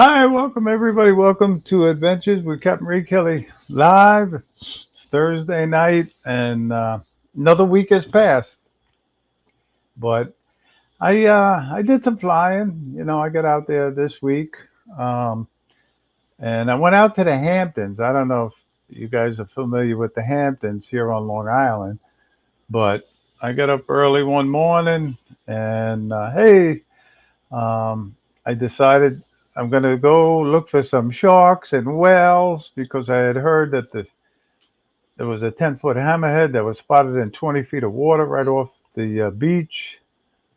Hi, welcome everybody. Welcome to Adventures with Captain Ray Kelly live. It's Thursday night, and another week has passed. But I did some flying. I got out there this week, um, and I went out to the Hamptons. I don't know if you guys are familiar with the Hamptons here on Long Island, but I got up early one morning, and hey, Um, I decided I'm going to go look for some sharks and whales because I had heard that there was a 10-foot hammerhead that was spotted in 20 feet of water right off the beach.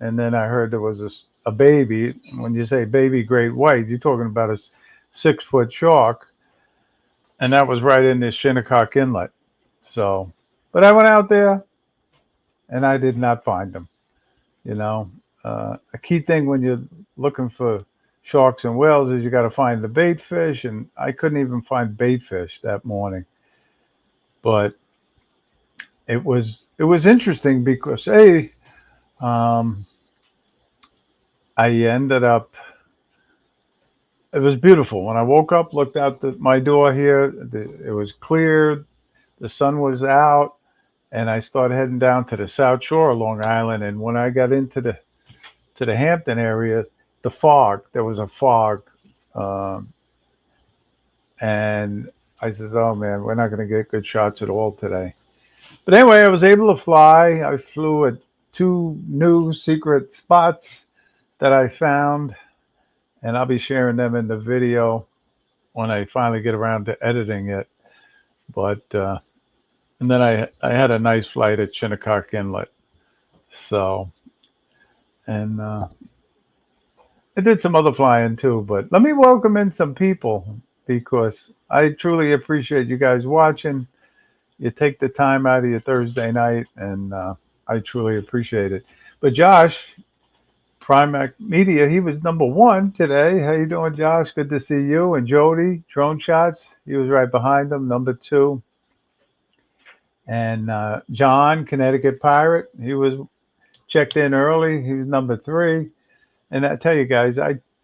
And then I heard there was a baby. When you say baby great white, you're talking about a 6-foot shark. And that was right in the Shinnecock Inlet. So, but I went out there and I did not find them. You know, a key thing when you're looking for sharks and whales is you got to find the bait fish, and I couldn't even find bait fish that morning. But it was interesting because um, I ended up. It was beautiful when I woke up, looked out my door here. It was clear, the sun was out, and I started heading down to the South Shore of Long Island. And when I got into the Hampton area, the fog. There was a fog, um, and I says, "Oh man, we're not going to get good shots at all today." But anyway, I was able to fly. I flew at two new secret spots that I found, and I'll be sharing them in the video when I finally get around to editing it. But and then I had a nice flight at Shinnecock Inlet. So and I did some other flying too, but let me welcome in some people because I truly appreciate you guys watching. You take the time out of your Thursday night, and I truly appreciate it. But Josh, Primac Media, he was number one today. How you doing, Josh? Good to see you. And Jody, Drone Shots, he was right behind him, number two. And John, Connecticut Pirate, he was checked in early. He was number three. And I tell you guys,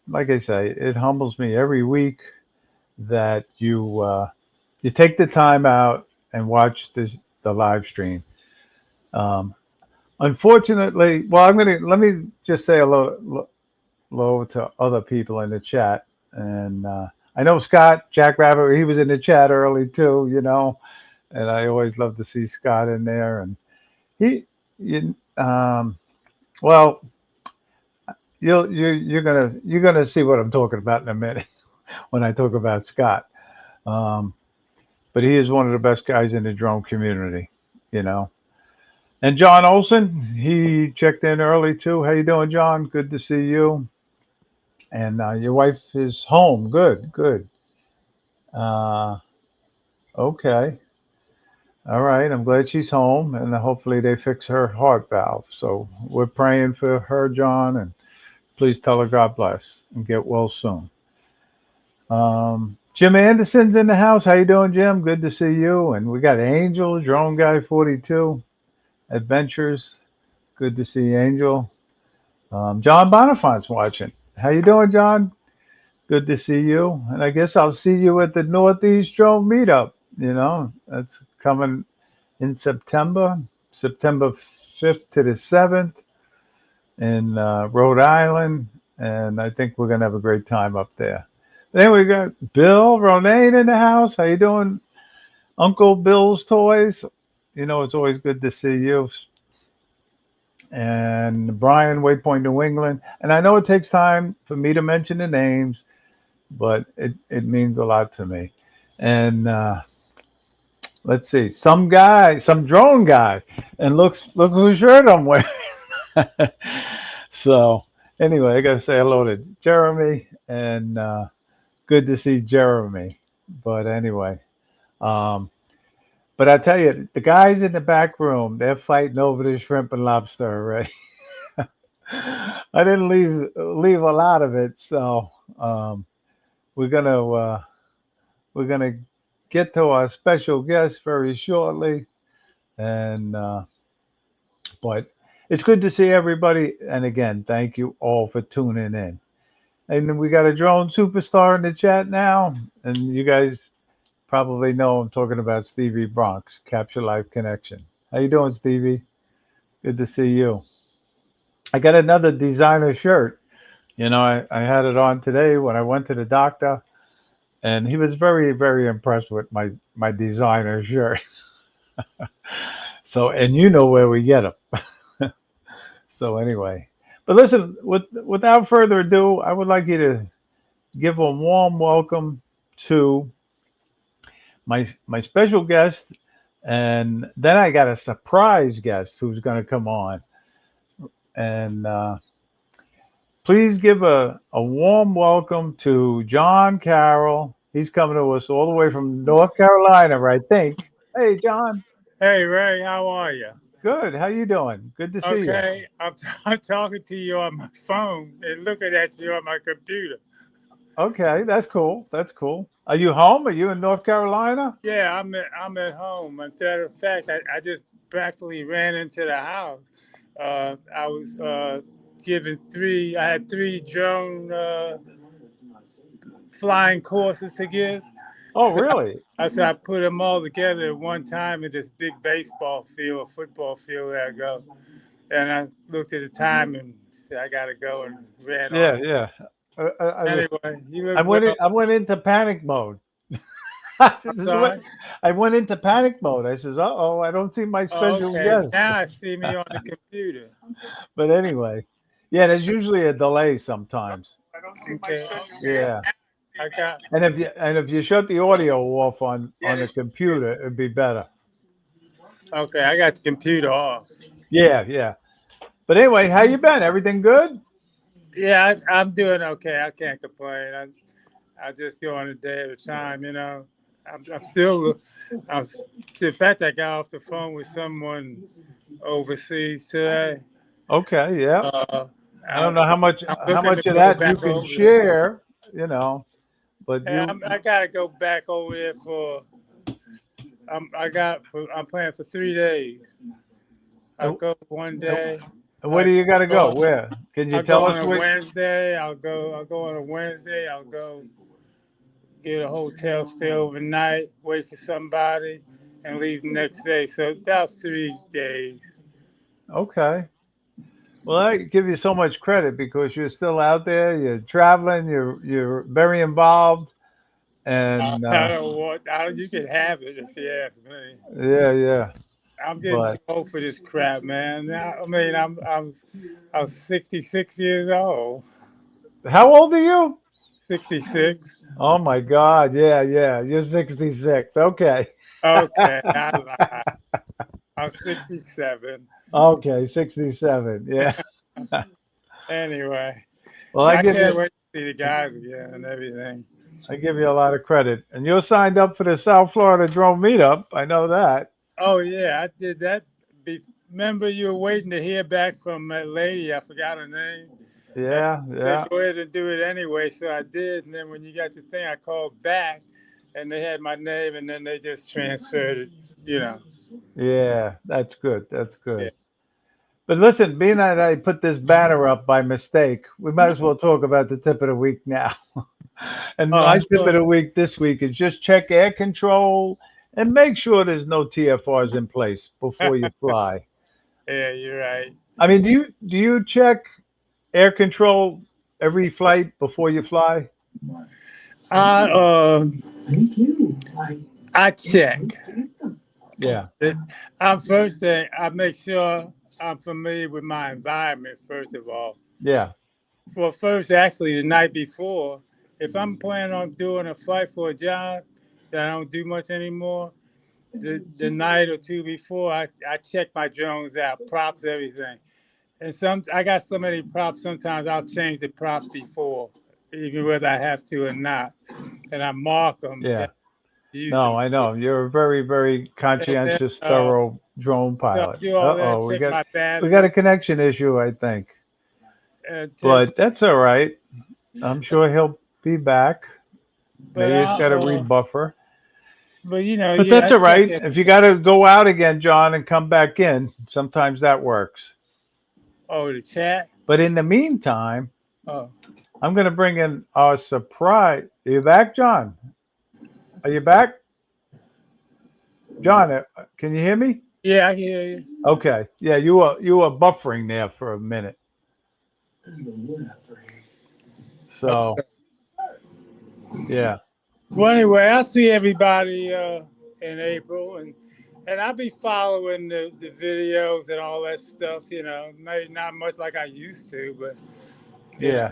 like I say, it humbles me every week that you take the time out and watch the live stream. Um, Unfortunately, well, let me just say hello to other people in the chat, and I know Scott Jackrabbit. He was in the chat early too, and I always love to see Scott in there. And he, you, well, you're gonna see what I'm talking about in a minute when I talk about Scott. Um, but he is one of the best guys in the drone community, you know. And John Olson, he checked in early too. How you doing, John? Good to see you. And your wife is home. Good, good. Uh, okay. All right. I'm glad she's home, and hopefully they fix her heart valve. So we're praying for her, John, and please tell her God bless and get well soon. Jim Anderson's in the house. How you doing, Jim? Good to see you. And we got Angel, Drone Guy 42, Adventures. Good to see Angel. John Bonifant's watching. How you doing, John? Good to see you. And I guess I'll see you at the Northeast Drone Meetup. That's coming in September 5th to the 7th in Rhode Island. And I think we're going to have a great time up there. Then we got Bill Ronayne in the house. How you doing, Uncle Bill's Toys? It's always good to see you. And Brian, Waypoint, New England. And I know it takes time for me to mention the names, but it means a lot to me. And let's see, some drone guy, and look whose shirt I'm wearing. So anyway, I gotta say hello to Jeremy, and good to see Jeremy. But anyway, but I tell you, the guys in the back room, they're fighting over the shrimp and lobster already. I didn't leave a lot of it, so we're gonna get to our special guest very shortly, and but it's good to see everybody. And again, thank you all for tuning in. And we got a drone superstar in the chat now. And you guys probably know I'm talking about Stevie Bronx, Capture Life Connection. How you doing, Stevie? Good to see you. I got another designer shirt. I had it on today when I went to the doctor, and he was very, very impressed with my designer shirt. So, and you know where we get them. So anyway, but listen, without further ado, I would like you to give a warm welcome to my special guest, and then I got a surprise guest who's going to come on, and please give a warm welcome to John Carroll. He's coming to us all the way from North Carolina, I think. Hey, John. Hey, Ray, how are you? Good. How you doing? Good to see you. Okay, I'm talking to you on my phone and looking at you on my computer. Okay, that's cool. That's cool. Are you home? Are you in North Carolina? Yeah, I'm at home. As a matter of fact, I just practically ran into the house. I was I had three drone flying courses to give. Oh, So really? I put them all together at one time in this big baseball field or football field where I go. And I looked at the time and said, I got to go, and ran Yeah, on. yeah. Anyway, you I look went in, well. I went into panic mode. I'm This is what sorry. I went into panic mode. I says, "Uh oh, I don't see my Oh, special okay. guest." Now I see me on the computer. But anyway, yeah, there's usually a delay sometimes. Okay. Yeah, I got, and if you shut the audio off on the computer, it'd be better. okay, I got the computer off. Yeah, yeah. But anyway, how you been? Everything good? Yeah, I'm doing okay. I can't complain. I just go on a day at a time, you know. I'm still, I'm, in fact, I got off the phone with someone overseas today. Okay, yeah. Uh, I don't I'm, know how much I'm how looking to much of go that you back can over there. share, you know. But Yeah, you, I gotta go back over there I'm planning for 3 days. I'll and go one day. where I do you got to go? go, Where? Can you I'll go tell on us a where? Wednesday. I'll go on a Wednesday. I'll go get a hotel, stay overnight, wait for somebody, and leave the next day. So about 3 days. Okay. Well, I give you so much credit because you're still out there. You're traveling. You're very involved, and I don't want. You can have it if you ask me. yeah, yeah. I'm getting too But old for this crap, man. I mean, I'm 66 years old. how old are you? 66. Oh my God! Yeah, yeah. You're 66. Okay. Okay, I lied. I'm 67. Okay, 67. Yeah. Anyway, Well, I can't wait to see the guys again and everything. I give you a lot of credit, and you're signed up for the South Florida Drone Meetup. I know that. Oh yeah, I did that. Remember, you were waiting to hear back from that lady. I forgot her name. And Yeah, said yeah, go ahead and do it anyway. So I did. And then when you got the thing, I called back, and they had my name, and then they just transferred it. You know. yeah. That's good. That's Yeah. good. But listen, being that I put this banner up by mistake, we might as well talk about the tip of the week now. And Oh, my tip of sure. the week this week is just check air control and make sure there's no TFRs in place before you fly. Yeah, you're right. I mean, do you check air control every flight before you fly? I I check. Yeah, I'm first thing. I make sure I'm familiar with my environment first of all. yeah, For first, actually, the night before, if I'm planning on doing a flight for a job that I don't do much anymore, the night or two before, I check my drones out, props, everything. And I got so many props. Sometimes I'll change the props before, even whether I have to or not, and I mark them yeah. that I use No, them. I know you're a very, very And then conscientious, thorough drone so I pilot. do Uh all that, oh, we check got my we got a battery, connection issue, I think. check. But that's all right. I'm sure he'll be back. But Maybe it's got a I, rebuffer. But yeah, that's I all check right. it. If you got to go out again, John, and come back in, sometimes that works. Oh, the chat. But in the meantime, Oh, I'm going to bring in our surprise. Are you back, John? Are you back? John, can you hear me? Yeah, I can hear you. Okay. Yeah, you were buffering there for a minute. So, yeah. Well, anyway, I'll see everybody in April, and I'll be following the videos and all that stuff. You know, maybe not much like I used to, but you know. Yeah.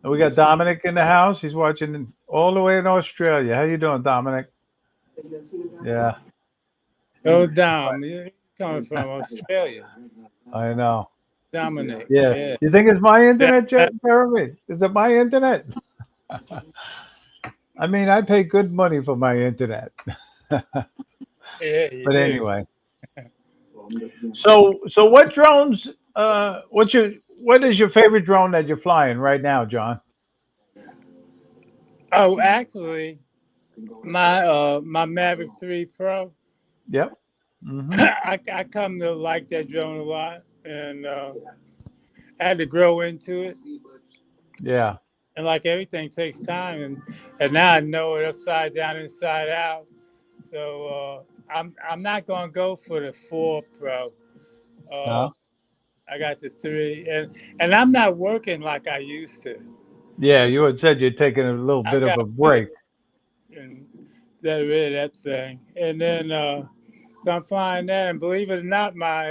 And we got Dominic in the house. He's watching all the way in Australia. How you doing, Dominic? Yeah, Oh, Dom, you're coming from Australia. I know. Dominic, Yeah. yeah. You think it's my internet, Yeah, Jeremy? Is it my internet? I mean, I pay good money for my internet. yeah, you But do. anyway. So what drones what is your favorite drone that you're flying right now, John? Oh, actually, my Mavic 3 Pro, Yep. Hmm. I come to like that drone a lot, and I had to grow into it. Yeah. And like everything takes time, and now I know it upside down, inside out. So I'm not gonna go for the 4 Pro. Uh, No? I got the 3, and I'm not working like I used to. Yeah, you had said you're taking a little I bit of got a rid break. and got rid of that thing, and then so I'm flying that, and believe it or not, my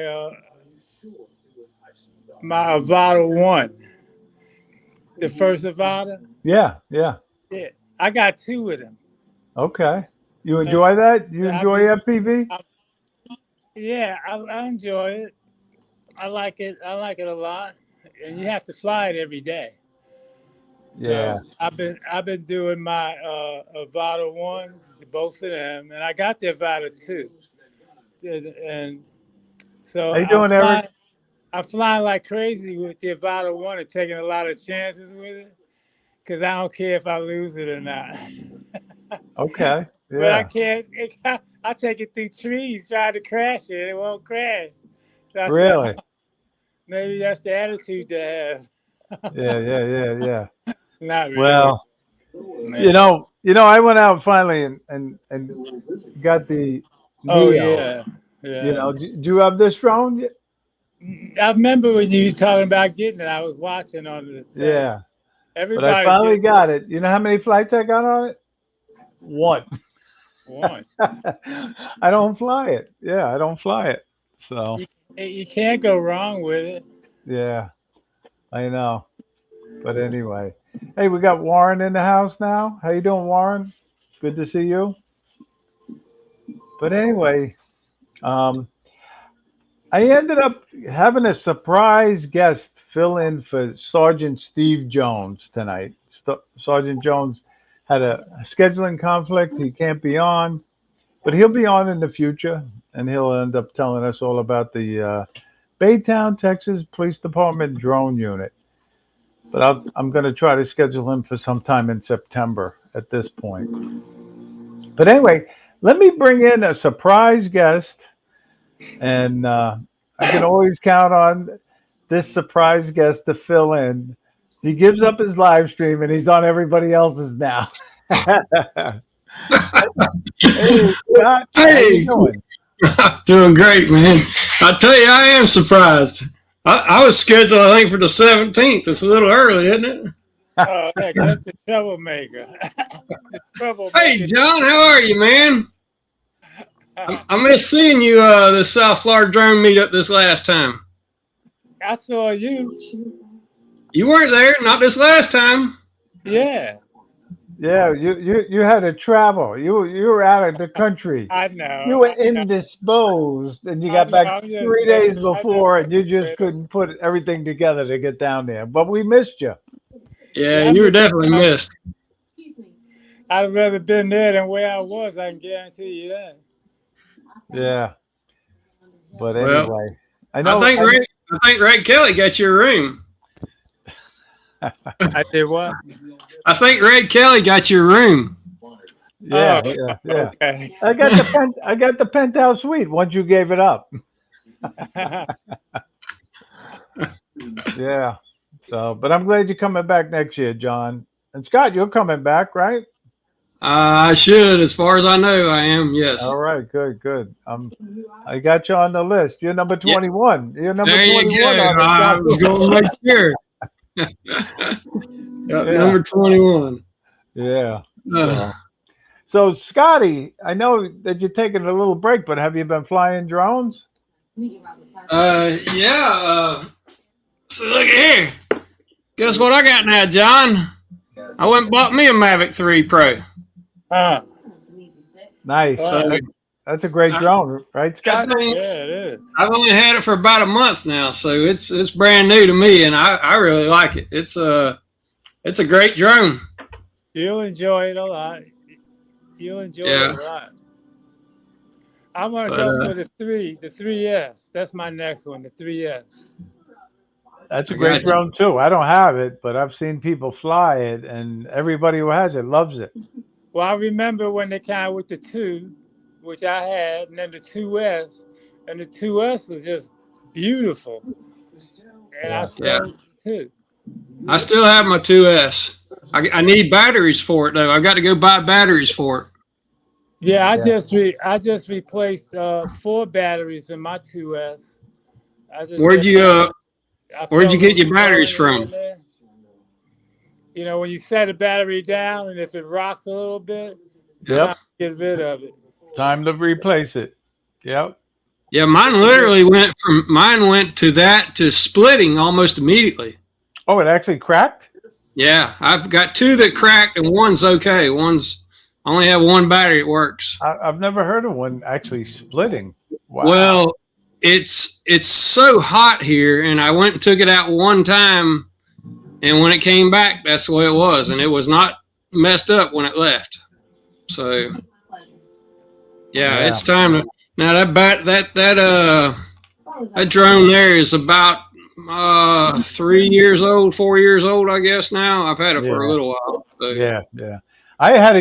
Avata 1, the first Avata, Yeah, yeah. yeah, I got 2 of them. Okay. You And enjoy that? You I enjoy be, FPV? I, yeah, I enjoy it. I like it. I like it a lot, and you have to fly it every day. Yeah. So I've been doing my Avata 1s, both of them, and I got the Avata 2, and so How you doing, Eric? I'm flying like crazy with the Avata 1 and taking a lot of chances with it because I don't care if I lose it or not. Okay. But I Yeah. can't. I take it through trees trying to crash it. It won't crash. So I said, Really? maybe that's the attitude to have. Yeah, yeah, yeah, yeah. Not really. Well, Man. I went out finally and got the Oh Neo. yeah, yeah. Do you have this drone? I remember when you were talking about getting it. I was watching on the thing. Yeah. But I Everybody's finally getting got it. You know how many flights I got on it? One. one. I don't fly it. Yeah, I don't fly it. So, You can't go wrong with it. yeah, I know. But anyway. Hey, we got Warren in the house now. How you doing, Warren? Good to see you. But anyway, um, I ended up having a surprise guest fill in for Sergeant Steve Jones tonight. Sergeant Jones had a scheduling conflict. He can't be on, but he'll be on in the future, and he'll end up telling us all about the Baytown, Texas Police Department drone unit. But I'm going to try to schedule him for sometime in September at this point. But anyway, let me bring in a surprise guest, and I can always count on this surprise guest to fill in. He gives up his live stream, and he's on everybody else's now. Hey, Scott, how you Hey, doing? doing great, man. I tell you, I am surprised. I was scheduled, I think, for the 17th. It's a little early, isn't it? Oh, yeah, that's the troublemaker. The Hey, troublemaker. John, how are you, man? I missed seeing you the South Florida drone meetup this last time. I saw you. You weren't there, not this last time. Yeah, Yeah, you had to travel. You were out of the country. I know. You were I know. indisposed, and you I got know. back I'm just 3 days messing. I just before, and you messing just with him. couldn't put everything together to get down there. But we missed you. Yeah, Yeah, you were definitely missed. I'd rather been there than where I was. I can guarantee you that. Yeah, but Well, anyway, I I know. think Red Kelly got your room. I did what? I think Red Kelly got your room. Yeah, Oh, yeah. okay. I got the penthouse suite once you gave it up. Yeah. So, but I'm glad you're coming back next year, John. And Scott, you're coming back, right? I should, as far as I know, I am. All Yes. right, good, good. I got you on the list. You're number Yeah. 21. You're number There you 21 go. on the I was going to make sure. Yeah. Number 21. Yeah. So, Scotty, I know that you're taking a little break, but have you been flying drones? Yeah. So look at here. Guess what I got now, John? I went and bought me a Mavic 3 Pro. Huh. Nice. Wow. That's a great drone, right, Scott? Yeah, it is. I've only had it for about a month now, so it's brand new to me, and I really like it. It's a great drone. You'll enjoy it a lot. You'll enjoy it a lot. I'm gonna go for the 3S. That's my next one, the 3S. That's a great drone too. I don't have it, but I've seen people fly it, and everybody who has it loves it. Well, I remember when they came with the 2, which I had, and then the 2S, and the 2S was just beautiful. And I still too. I still have my 2S. I need batteries for it though. I've got to go buy batteries for it. Yeah, I just replaced 4 batteries in my 2S. Where'd you get your batteries from? You know, when you set a battery down and if it rocks a little bit, it's time to get rid of it. Time to replace it. Yep. Yeah, mine literally went to that to splitting almost immediately. Oh, it actually cracked? Yeah, I've got 2 that cracked and one's okay. I only have 1 battery that works. I've never heard of one actually splitting. Wow. Well, it's so hot here, and I went and took it out one time, and when it came back, that's the way it was, and it was not messed up when it left. So, yeah. It's time to now that drone there is about 3 years old, 4 years old, I guess now. I've had it for a little while. So. Yeah. I had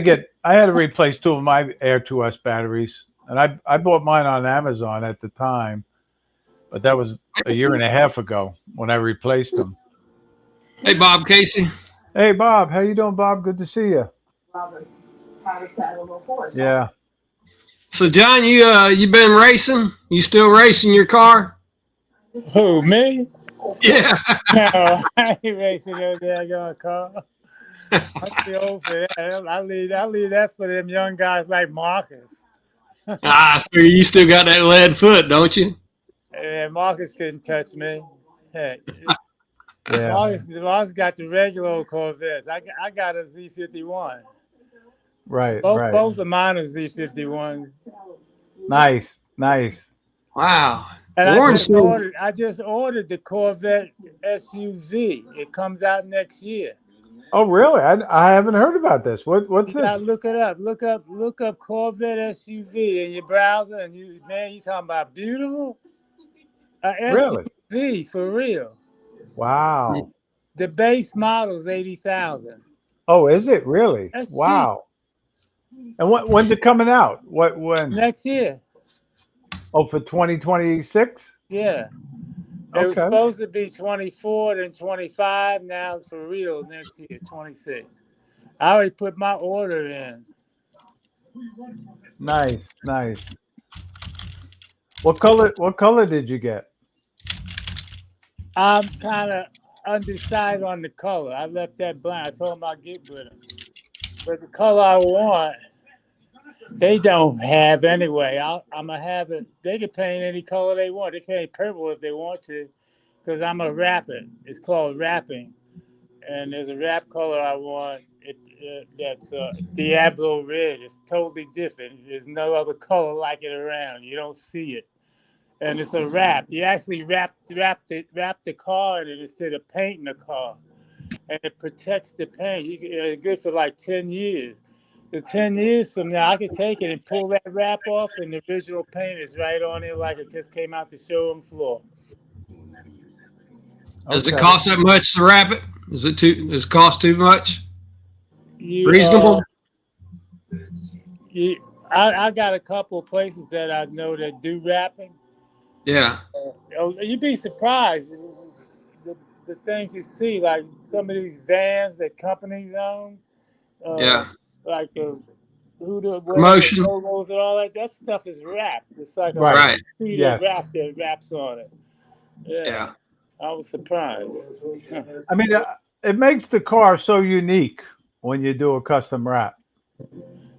to replace 2 of my Air 2S batteries, and I bought mine on Amazon at the time, but that was a year and a half ago when I replaced them. Hey, Bob Casey. Hey, Bob. How you doing, Bob? Good to see you. Yeah. So, John, you been racing? You still racing your car? Who, me? Yeah. No, I ain't racing no daggone car. I'm too old for that. I leave that for them young guys like Marcus. You still got that lead foot, don't you? Yeah, Marcus couldn't touch me. Hey, Marcus got the regular old Corvettes. I got a Z51. Right. Both of mine are Z51s. Nice. Wow. And I just ordered the Corvette SUV. It comes out next year. Oh, really? I haven't heard about this. What's this? Look it up. Look up Corvette SUV in your browser, and you talking about beautiful? Really? SUV for real. Wow. The base model is 80,000. Oh, is it really? That's wow. Cheap. And when's it coming out? When? Next year. Oh, for 2026? Yeah. It was supposed to be 24, then 25. Now it's for real next year, 26. I already put my order in. Nice. What color did you get? I'm kind of undecided on the color. I left that blank. I told them I'd get with them. But the color I want, they don't have anyway. I'm going to have it. They can paint any color they want. They can paint purple if they want to, because I'm a rapper. It's called rapping. And there's a rap color I want. That's Diablo red. It's totally different. There's no other color like it around. You don't see it. And it's a wrap. You actually wrap the car in it instead of painting the car. And it protects the paint. It's good for like 10 years. So 10 years from now, I can take it and pull that wrap off, and the original paint is right on it like it just came out the showroom floor. Does it cost that much to wrap it? Does it cost too much? Reasonable? I got a couple of places that I know that do wrapping. Yeah. You'd be surprised. the things you see, like some of these vans that companies own. Yeah. Like the whatever Promotion. logos and all that. That stuff is wrapped. It's like Right. a sheet Yes. of wrap that wraps on it. Yeah. I was surprised. I mean, it makes the car so unique when you do a custom wrap.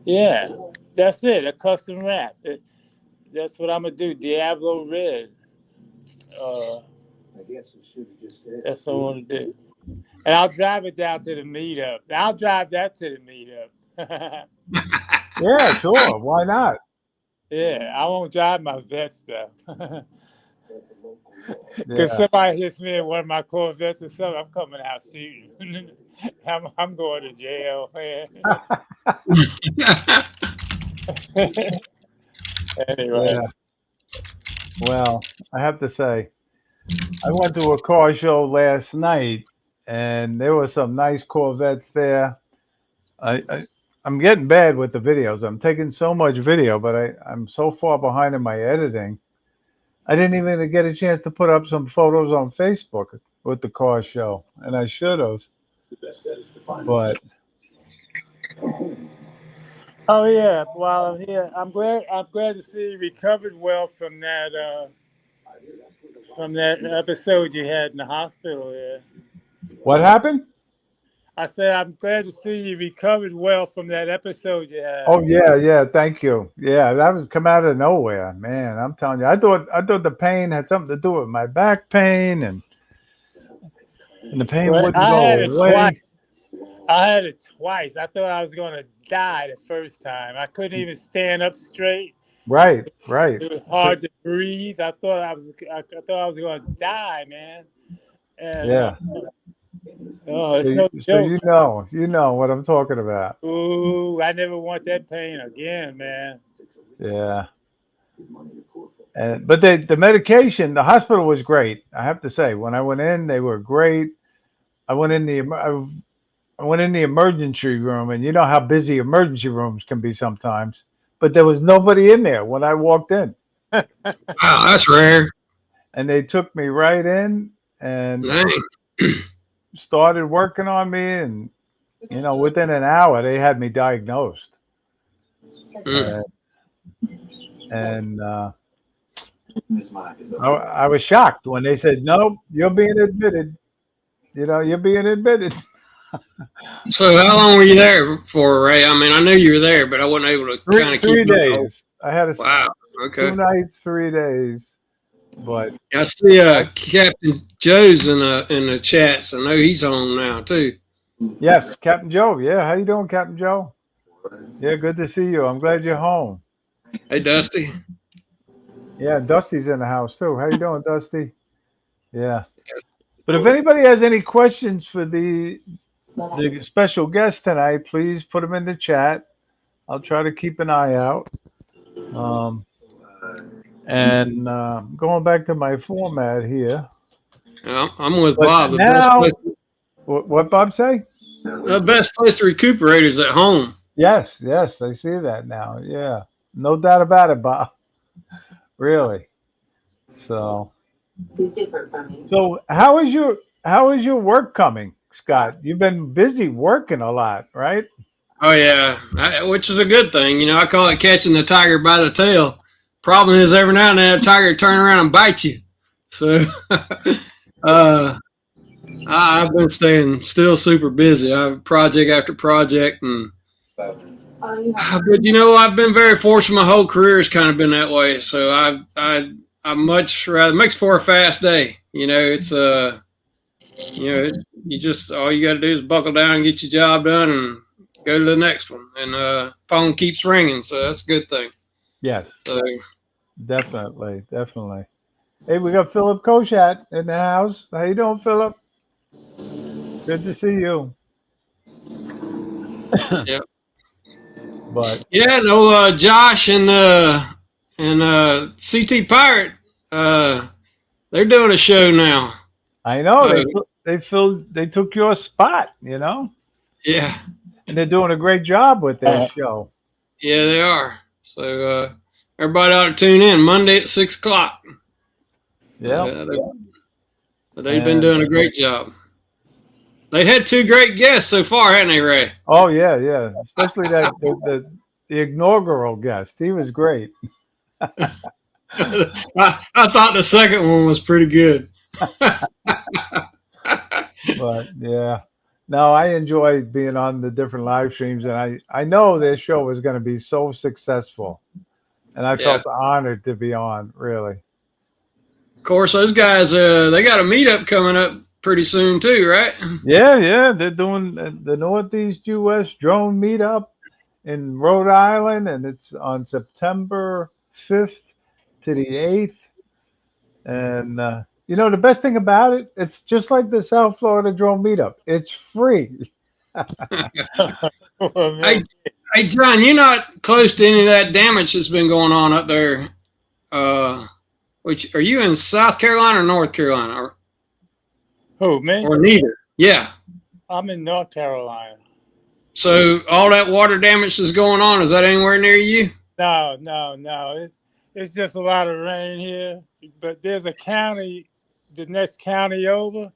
Yeah, that's it. A custom wrap. That's what I'm gonna do. Diablo red. That's what I want to do. And I'll drive it down to the meetup. I'll drive that to the meetup. Yeah, sure. Why not? Yeah, I won't drive my vet stuff. Because Yeah. somebody hits me in one of my Corvettes or something, I'm coming out shooting. I'm going to jail, man. Anyway. Yeah. Well, I have to say, I went to a car show last night, and there were some nice Corvettes there. I'm getting bad with the videos. I'm taking so much video, but I'm so far behind in my editing. I didn't even get a chance to put up some photos on Facebook with the car show, and I should have. But oh yeah, while I'm here, I'm glad to see you recovered well from that episode you had in the hospital there. what happened? I said I'm glad to see you recovered well from that episode you had. Oh yeah, thank you. Yeah, that was come out of nowhere, man. I'm telling you, I thought the pain had something to do with my back pain, and the pain wouldn't go away. I had it twice. I thought I was going to die the first time. I couldn't even stand up straight. Right. It was hard to breathe. I thought I was going to die, man. And, yeah. it's so, no joke. So you know what I'm talking about. Ooh, I never want that pain again, man. Yeah. But the medication, the hospital was great. I have to say, when I went in, they were great. I went in the emergency room, and you know how busy emergency rooms can be sometimes. But there was nobody in there when I walked in. Wow, that's rare. And they took me right in and Dang. started working on me, and within an hour they had me diagnosed. And I was shocked when they said, "No, you're being admitted." You're being admitted. So how long were you there for, Ray? I mean, I knew you were there, but I wasn't able to kind of keep 3 days. I had wow. Okay. 2 nights, 3 days. But I see Captain Joe's in the chats. I know he's on now too. Yes, Captain Joe. Yeah, how you doing, Captain Joe? Yeah, good to see you. I'm glad you're home. Hey, Dusty. Yeah, Dusty's in the house too. How you doing, Dusty? Yeah. But if anybody has any questions for the special guest tonight, please put them in the chat. I'll try to keep an eye out. And going back to my format here. Yeah, I'm with Bob. What Bob say? The best place to recuperate is at home. Yes, I see that now. Yeah, no doubt about it, Bob. Really. So. He's different from me. So how is your work coming, Scott? You've been busy working a lot, right? Oh yeah, which is a good thing. I call it catching the tiger by the tail. Problem is, every now and then a tiger turn around and bite you. So I've been staying still super busy. I have project after project, and but I've been very fortunate. My whole career has kind of been that way. So I much rather makes for a fast day. It's you just all you got to do is buckle down and get your job done and go to the next one. And phone keeps ringing, so that's a good thing. Yes. So definitely. Hey, we got Philip Koshat in the house. How you doing, Philip? Good to see you. Yeah. But yeah, no, Josh and CT Pirate, they're doing a show now. I know they took your spot, Yeah. And they're doing a great job with that show. Yeah, they are. So everybody ought to tune in Monday at 6:00. Yeah. But they've been doing a great job. They had 2 great guests so far, haven't they, Ray? Oh yeah, especially that the inaugural guest. He was great. I thought the second one was pretty good. But yeah, no, I enjoy being on the different live streams, and I know this show was going to be so successful, and I felt honored to be on. Really. Of course, those guys they got a meetup coming up pretty soon too, right? Yeah, they're doing the Northeast U.S. drone meetup in Rhode Island, and it's on September 5th to the 8th. And the best thing about it, it's just like the South Florida drone meetup. It's free. Hey, John, you're not close to any of that damage that's been going on up there. Which are you in South Carolina or North Carolina? Who, me? Or neither? Yeah. I'm in North Carolina. So all that water damage that's going on, is that anywhere near you? No. It's just a lot of rain here. But there's a county, the next county over.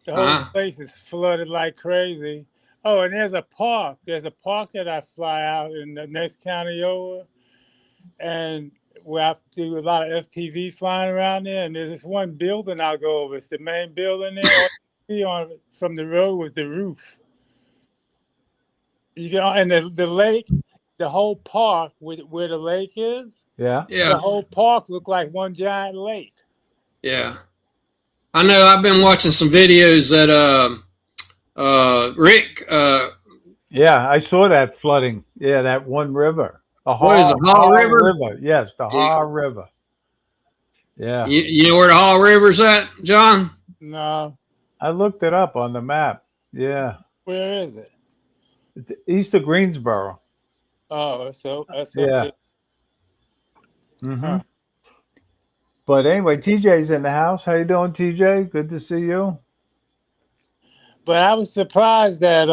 The whole place is flooded like crazy. Oh, and there's a park. There's a park that I fly out in the next county over. And we have to do a lot of FTV flying around there. And there's this one building I'll go over. It's the main building there. All you see on from the road was the roof. And the lake, the whole park where the lake is. Yeah. The whole park looked like one giant lake. Yeah. I know I've been watching some videos that Rick yeah, I saw that flooding. Yeah, that one river. The Haw River? Yes, the Haw River. Yeah. You know where the Haw River's at, John? No. I looked it up on the map. Yeah. Where is it? It's east of Greensboro. Oh, that's yeah. Huh. But anyway, TJ's in the house. How you doing, TJ? Good to see you. But I was surprised that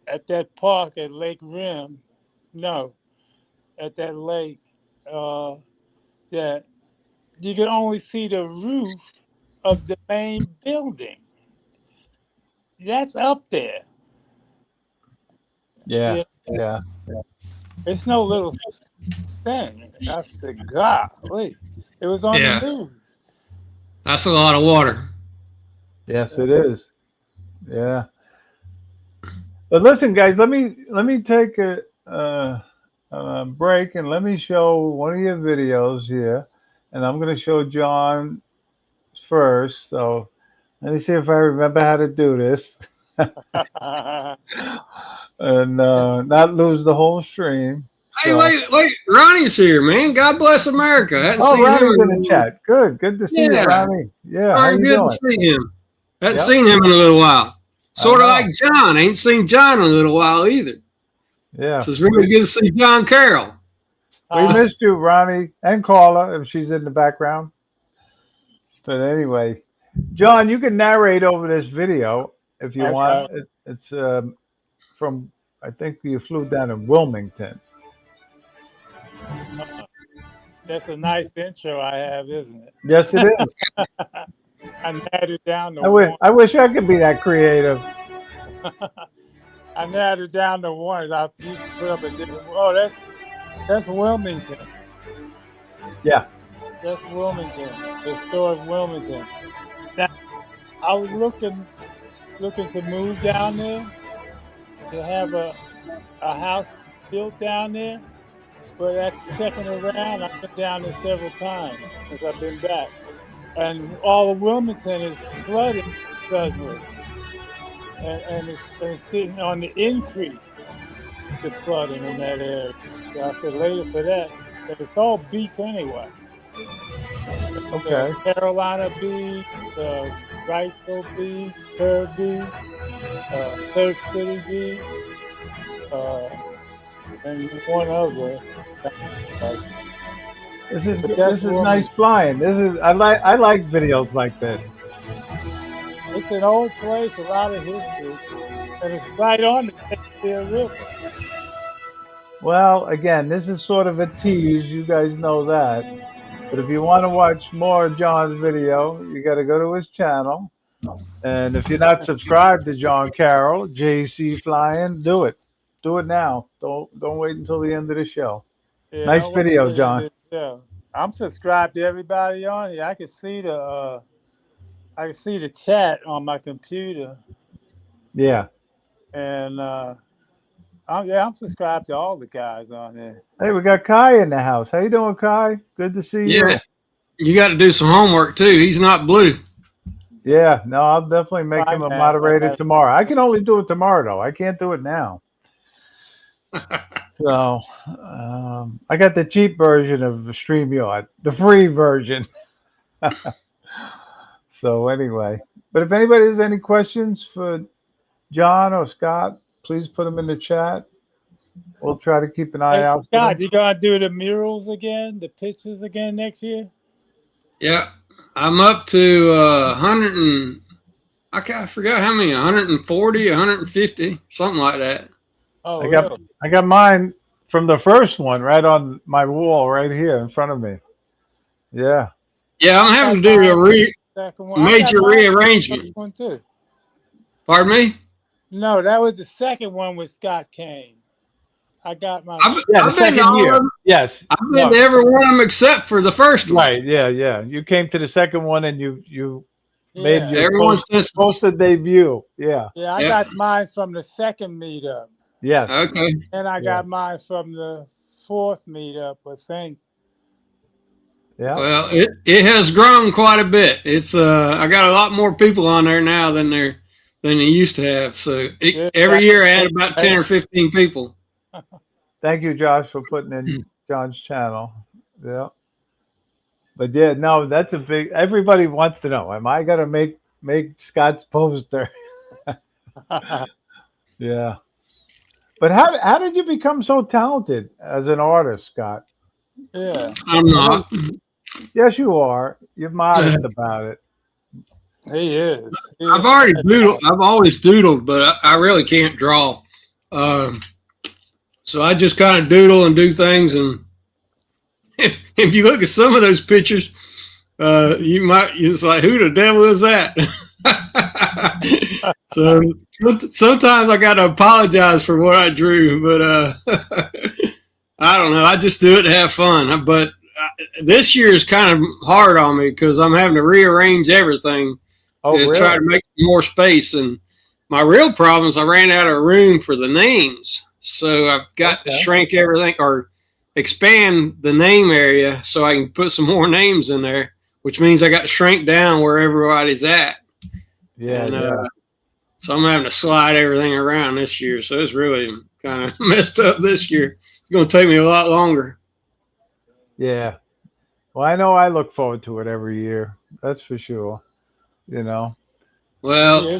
at that park at Lake Rim, at that lake, that you could only see the roof of the main building. That's up there. Yeah. It's no little thing. I said, golly. It was on the news. That's a lot of water. Yes, it is. Yeah. But listen, guys, let me take a break and let me show one of your videos here. And I'm going to show John first. So let me see if I remember how to do this. And not lose the whole stream. Hey, wait. Ronnie's here, man. God bless America. Ronnie's in the chat. Good to see you, Ronnie. Yeah, how you good doing? to see him. Haven't seen him in a little while. Sort of like John. Ain't seen John in a little while either. Yeah. So it's really good to see John Carroll. We missed you, Ronnie, and Carla, if she's in the background. But anyway, John, you can narrate over this video if you want. It's from, I think you flew down in Wilmington. That's a nice intro I have, isn't it? Yes, it is. I narrowed it down to I wish I could be that creative. I narrowed it down to one. I used to put up a different. Oh, that's Wilmington. Yeah. That's Wilmington. The store is Wilmington. Now, I was looking to move down there, to have a house built down there. But after checking around, I've been down there several times since I've been back. And all of Wilmington is flooded suddenly. And it's sitting on the increase, the flooding in that area. So I said later for that. But it's all beach anyway. Okay. Carolina Beach, Wrightsville Beach, Kerr Beach, Surf City Beach, and one other. This is nice flying. I like videos like this. It's an old place, a lot of history, and it's right on the Shakespeare River. Well, again, this is sort of a tease. You guys know that. But if you want to watch more of John's video, you got to go to his channel. And if you're not subscribed to John Carroll, JC Flying, do it. Do it now. Don't wait until the end of the show. Yeah, Nice don't wait video, till the end John. of the show. I'm subscribed to everybody on here. I can see the chat on my computer, Yeah. and I'm subscribed to all the guys on there. Hey, we got Kai in the house. How you doing, Kai? Good to see you. Yeah. You got to do some homework too. He's not blue. Yeah, no, I'll definitely make him a Fine, moderator man. tomorrow. I can only do it tomorrow, though. I can't do it now. So I got the cheap version of StreamYard, the free version. So anyway, but if anybody has any questions for John or Scott, please put them in the chat. We'll try to keep an eye Hey, out for Scott, them. you gonna do the murals again, the pictures again next year? Yeah. I'm up to 100 and I forgot how many, 140, 150, something like that. Oh, I got mine from the first one right on my wall right here in front of me. Yeah. Yeah, I'm having to do a major rearrangement. One too. Pardon me? No, that was the second one with Scott Kane. I got my. I've Yeah, the been second to all year. of them. Yes. I've been to every one of them except for the first one. Right. Yeah. Yeah. You came to the second one and you made your Everyone says posted debut. Yeah. Yeah, I got mine from the second meetup, Yes. okay. and I got mine from the fourth meetup. I think. Yeah. Well, it has grown quite a bit. It's I got a lot more people on there now than they used to have. So every year I had about 10 or 15 people. Thank you, Josh, for putting in John's channel. Yeah. But yeah, no, that's a big. Everybody wants to know. Am I gonna make Scott's poster? Yeah. But how did you become so talented as an artist, Scott? Yeah, I'm not. Yes, you are. You're modest about it. he is. I've already doodled. I've always doodled, but I really can't draw. So I just kind of doodle and do things. And if you look at some of those pictures, it's like, who the devil is that? So sometimes I got to apologize for what I drew, but I don't know. I just do it to have fun. But this year is kind of hard on me because I'm having to rearrange everything to try to make more space. And my real problem is I ran out of room for the names. So I've got to shrink everything or expand the name area so I can put some more names in there, which means I got to shrink down where everybody's at. Yeah. And, so I'm having to slide everything around this year. So it's really kind of messed up this year. It's going to take me a lot longer. Yeah. Well, I know I look forward to it every year. That's for sure. You know. Well,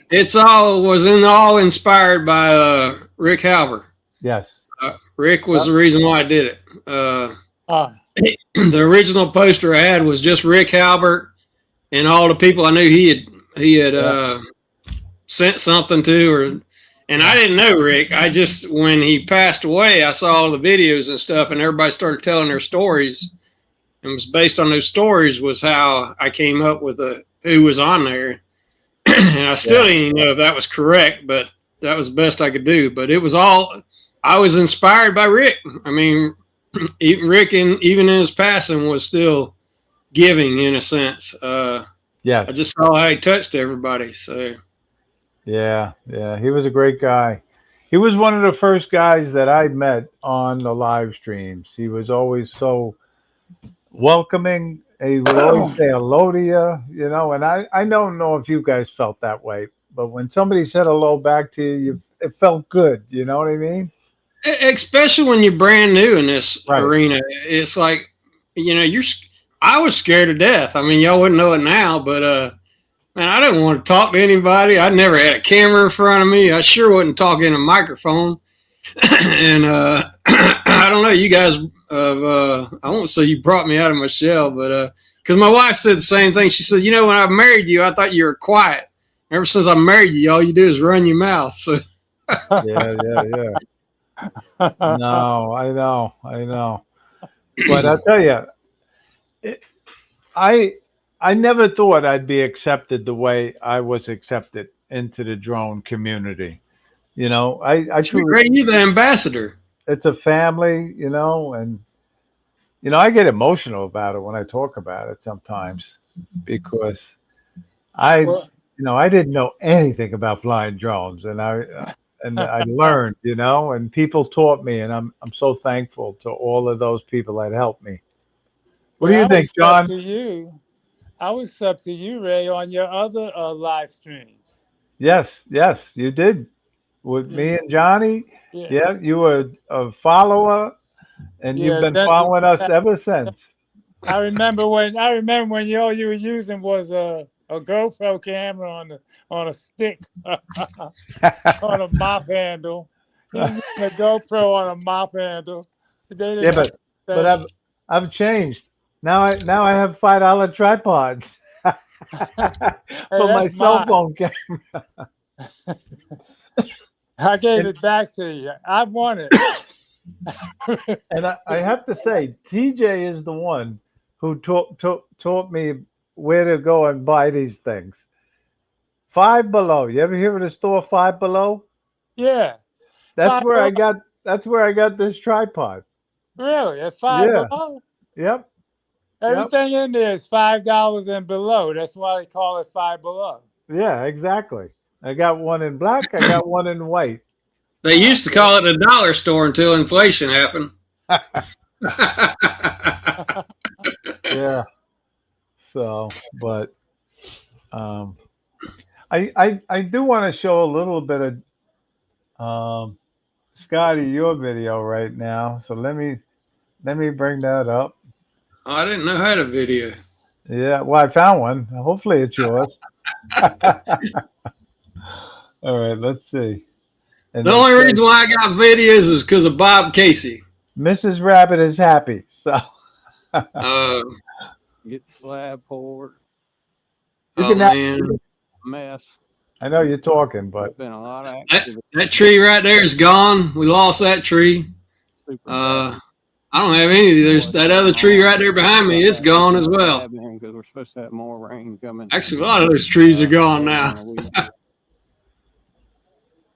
it's all inspired by Rick Halber. Yes. Rick was the reason why I did it. The original poster I had was just Rick Halbert and all the people I knew he had sent something to, and I didn't know Rick. I just, when he passed away, I saw all the videos and stuff, and everybody started telling their stories, and it was based on those stories was how I came up with who was on there. And I still didn't even know if that was correct, but that was the best I could do. But it was I was inspired by Rick. I mean, Rick, even in his passing, was still giving in a sense. Yes. I just saw how he touched everybody. So, yeah, he was a great guy. He was one of the first guys that I met on the live streams. He was always so welcoming. He would always say hello to you, you know. And I don't know if you guys felt that way, but when somebody said hello back to you, it felt good. You know what I mean? Especially when you're brand new in this arena, it's like, you know, I was scared to death. I mean, y'all wouldn't know it now, but man, I didn't want to talk to anybody. I never had a camera in front of me. I sure wouldn't talk in a microphone. And I don't know, you guys, I won't say you brought me out of my shell, but because my wife said the same thing. She said, you know, when I married you, I thought you were quiet. Ever since I married you, all you do is run your mouth. So yeah. No, I know. But I'll tell you, I I never thought I'd be accepted the way I was accepted into the drone community. You know, I truly, Great, you the ambassador. it's a family, you know, and I get emotional about it when I talk about it sometimes because Well, I didn't know anything about flying drones, and I learned, and people taught me, and I'm so thankful to all of those people that helped me. What do well, you think, John? I was sub to you, Ray, on your other live streams. Yes, you did with Yeah, me and Johnny. yeah, Yeah, you were a follower, and you've yeah. been following us ever since. I remember when all you were using was a GoPro camera on a stick on a mop handle. You were using a GoPro on a mop handle. They didn't Yeah, have but that. I've changed. Now I have $5 tripods Hey, for my that's cell mine. phone camera. I gave it back to you. I want it. And I have to say, TJ is the one who taught me where to go and buy these things. Five Below. You ever hear of the store Five Below? Yeah. That's Five where I Below. got this tripod. Really? At Five Yeah. Below? Yep. Everything in there is $5 and below. That's why they call it Five Below. Yeah, exactly. I got one in black. I got one in white. They used to call it a dollar store until inflation happened. Yeah. So, but I do want to show a little bit of Scotty, your video right now. So let me bring that up. Oh, I didn't know how to video. Yeah, well, I found one. Hopefully it's yours. All right, let's see. And The only reason why I got videos is because of Bob Casey. Mrs. Rabbit is happy. So Get the slab poured. you oh can have, man, Mess. I know you're talking, but Been a lot of activity. that tree right there is gone. We lost that tree. Super I don't have any. There's that other tree right there behind me. It's gone as well. Because we're supposed to have more rain coming. Actually, a lot of those trees are gone now.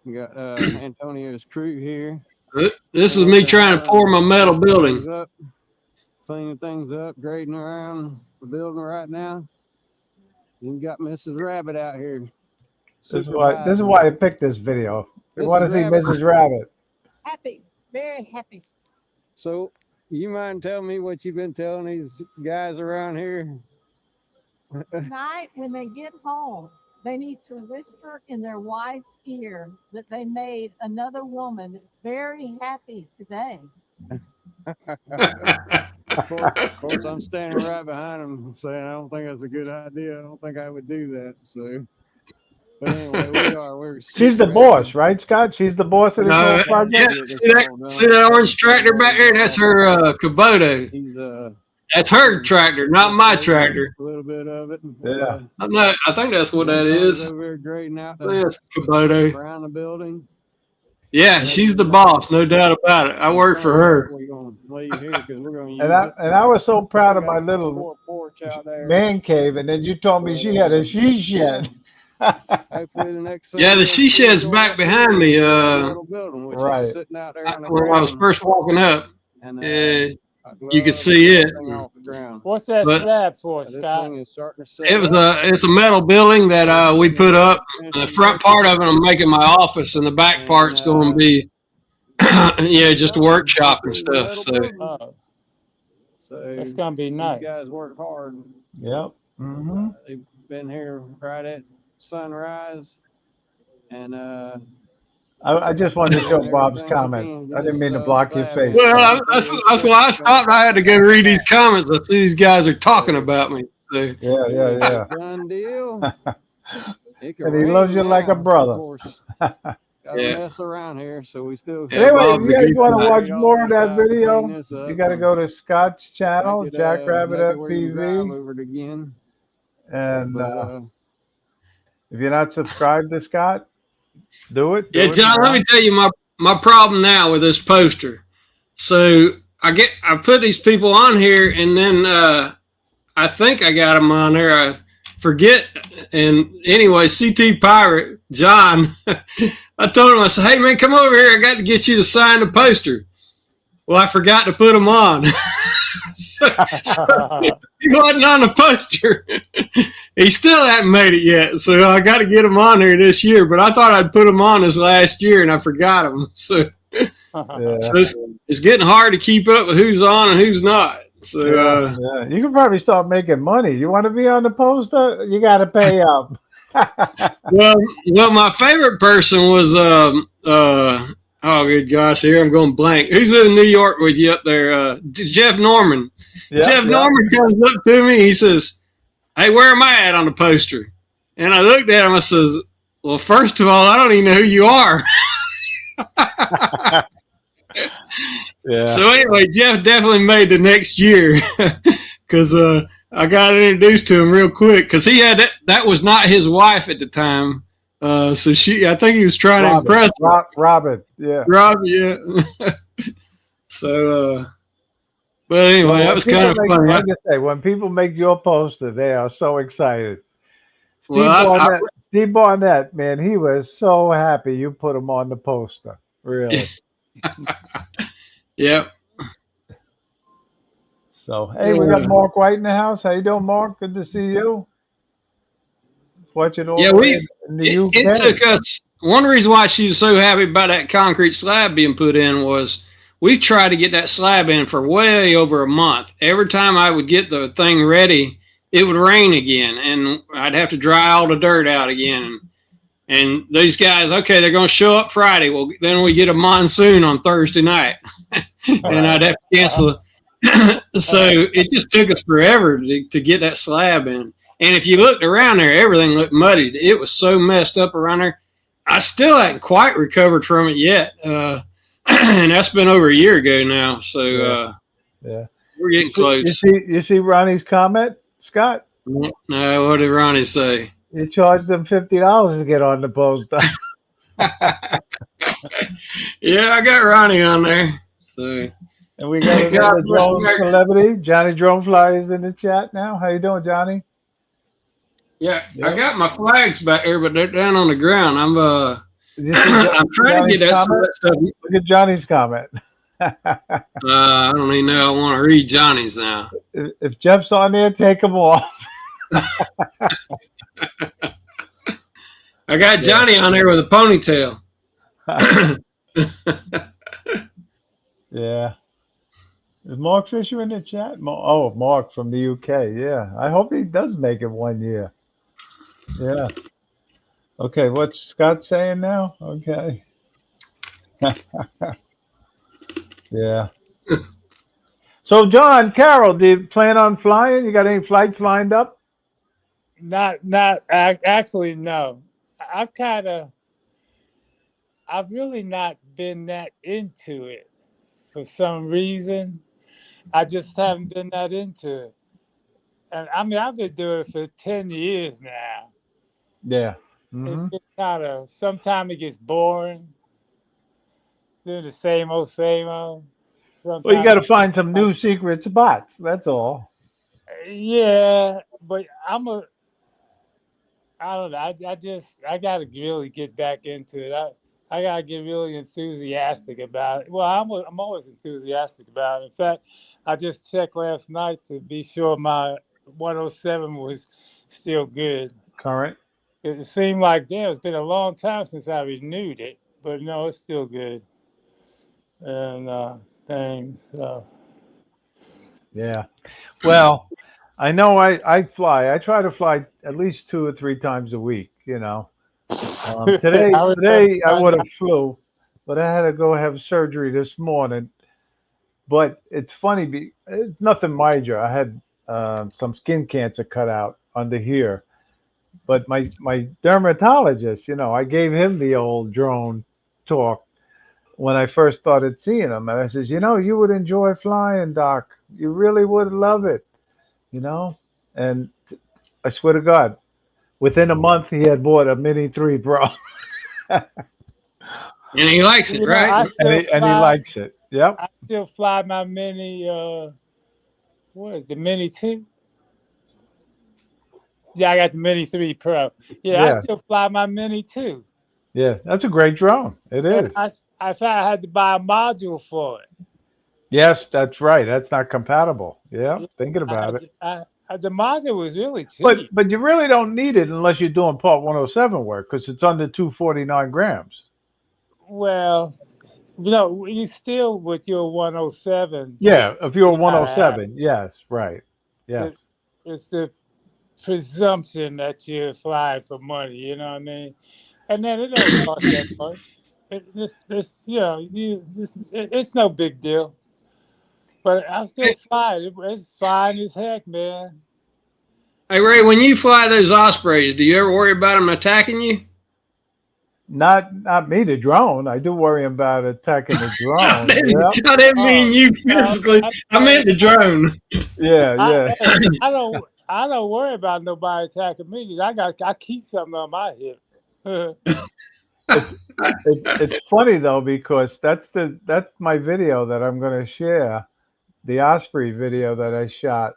We got Antonio's crew here. This is me trying to pour my metal building. Cleaning things up, grading around the building right now. You got Mrs. Rabbit out here. this is why I picked this video. We want to see Mrs. Rabbit. Happy, very happy. So, you mind telling me what you've been telling these guys around here? Tonight, when they get home, they need to whisper in their wife's ear that they made another woman very happy today. Of course, I'm standing right behind them saying, I don't think that's a good idea. I don't think I would do that. So, but anyway, we're She's the boss, right, Scott? She's the boss of this whole project. Yeah, see that orange tractor back there? That's her Kubota. He's That's her tractor, not my tractor. A little bit of it. Yeah. I think that's what that is. Over there grading out That's Kubota. around the building. Yeah, she's the boss, no doubt about it. I work for her. We're gonna leave here because we're gonna use And I was so proud of my little porch out there. man cave, and then you told me she had a she shed. Hopefully the next Yeah, the she shed's back behind me. Right. Sitting out there on the When I was ground. first walking up, And, you could see it. off the ground. What's that But- slab for, This Scott? thing is starting to set it's up. a metal building that we put up. And the front part of it, I'm making my office, and the back part's going to be, just a workshop and stuff. So Oh, So that's gonna be nice. these guys work hard. Yep. Mm-hmm. They've been here right at sunrise, and I just wanted to show Bob's comment. I didn't mean to block your face. well, that's why I stopped. I had to go read these comments. I see these guys are talking about me. So Yeah. done deal. It can And he rain loves you like a now, brother. of course. Got Yeah. a mess around here, so we still. Yeah, Anyway, Bob's if you a guys good want to guy. watch more of that video, Clean this up. you got to go to Scott's channel, Make it, Jackrabbit make it where you drive FPV. over it again. And But, if you're not subscribed to Scott, do it. yeah, John, let me tell you my problem now with this poster. So I put these people on here, and then I think I got them on there. I forget. And anyway, CT Pirate, John, I told him, I said, hey, man, come over here. I got to get you to sign the poster. Well, I forgot to put them on. so he wasn't on the poster. He still hadn't made it yet. So I got to get him on there this year. But I thought I'd put them on this last year, and I forgot them. So, Yeah. so it's getting hard to keep up with who's on and who's not. So Yeah. You can probably start making money. You want to be on the poster? You got to pay up. well, my favorite person was oh good gosh, here I'm going blank. Who's in New York with you up there? Jeff Norman. Jeff Norman comes up to me. He says, "Hey, where am I at on the poster?" And I looked at him. I says, "Well, first of all, I don't even know who you are." Yeah. So anyway, Jeff definitely made the next year because I got introduced to him real quick because he had that was not his wife at the time. So I think he was trying to impress Robin. Yeah. Rob, yeah. So, but anyway, that was kind of funny. Like I say, when people make your poster, they are so excited. Steve Barnett, man, he was so happy you put him on the poster. Really. Yep. So, hey, we got Mark White in the house. How you doing, Mark? Good to see you. Watching all in the UK. It took us. One reason why she was so happy about that concrete slab being put in was we tried to get that slab in for way over a month. Every time I would get the thing ready, it would rain again, and I'd have to dry all the dirt out again. And these guys, okay, they're going to show up Friday. Well, then we get a monsoon on Thursday night, and I'd have to cancel it. So it just took us forever to get that slab in. And if you looked around there, everything looked muddied. It was so messed up around there. I still hadn't quite recovered from it yet. And that's been over a year ago now. So yeah. We're getting close. You see Ronnie's comment, Scott? No, what did Ronnie say? You charged them $50 to get on the poster. Yeah, I got Ronnie on there. So, and we got another drone celebrity, Johnny Dronefly, is in the chat now. How you doing, Johnny? Yeah, yep. I got my flags back there, but they're down on the ground. I'm I'm trying to get that stuff. Look at Johnny's comment. I don't even know. I want to read Johnny's now. If Jeff's on there, take him off. I got Johnny on there with a ponytail. Yeah. Is Mark Fisher in the chat? Mark from the UK. Yeah. I hope he does make it 1 year. Yeah. Okay. What's Scott saying now? Okay. Yeah. So, John Carroll, do you plan on flying? You got any flights lined up? Actually, no. I've really not been that into it for some reason. I just haven't been that into it. And I mean, I've been doing it for 10 years now. Yeah. Mm-hmm. It's kind sometimes it gets boring. It's doing the same old, same old. Sometimes Well, you got to find some new secret spots. That's all. Yeah, but I don't know. I got to really get back into it. I got to get really enthusiastic about it. Well, I'm always enthusiastic about it. In fact, I just checked last night to be sure my 107 was still good. Current. It seemed like, damn, it's been a long time since I renewed it. But no, it's still good. And things. Yeah. Well, I know I fly. I try to fly at least 2 or 3 times a week, you know. Today I would have flew, but I had to go have surgery this morning. But it's funny, it's nothing major. I had some skin cancer cut out under here. But my dermatologist, you know, I gave him the old drone talk when I first started seeing him. And I says, you know, you would enjoy flying, Doc. You really would love it, you know. And I swear to God, within a month, he had bought a Mini 3 Pro. And he likes it, right? And he likes it. Yep. I still fly my Mini, what is the Mini 2? Yeah, I got the Mini 3 Pro. Yeah, I Yeah, still fly my Mini too. yeah. That's a great drone. It And is. I found I had to buy a module for it. Yes, that's right. That's not compatible. Yeah, Yeah, thinking I about had it. to, the module was really But cheap. but you really don't need it unless you're doing Part 107 work because it's under 249 grams. Well, you still with your 107, Yeah, if you're you gotta have 107, yes, right. Yes. it. It's the presumption that you're flying for money. You know what I mean? And then it don't cost that much. It's no big deal. But I still fly. It's fine as heck, man. Hey Ray, when you fly those ospreys, do you ever worry about them attacking you? Not me, the drone. I do worry about attacking the drone. Yep. I didn't Oh mean you no, physically. I meant the drone. Yeah, yeah. hey, I don't worry about nobody attacking me. I keep something on my hip. It's it's funny though because that's my video that I'm going to share, the Osprey video that I shot.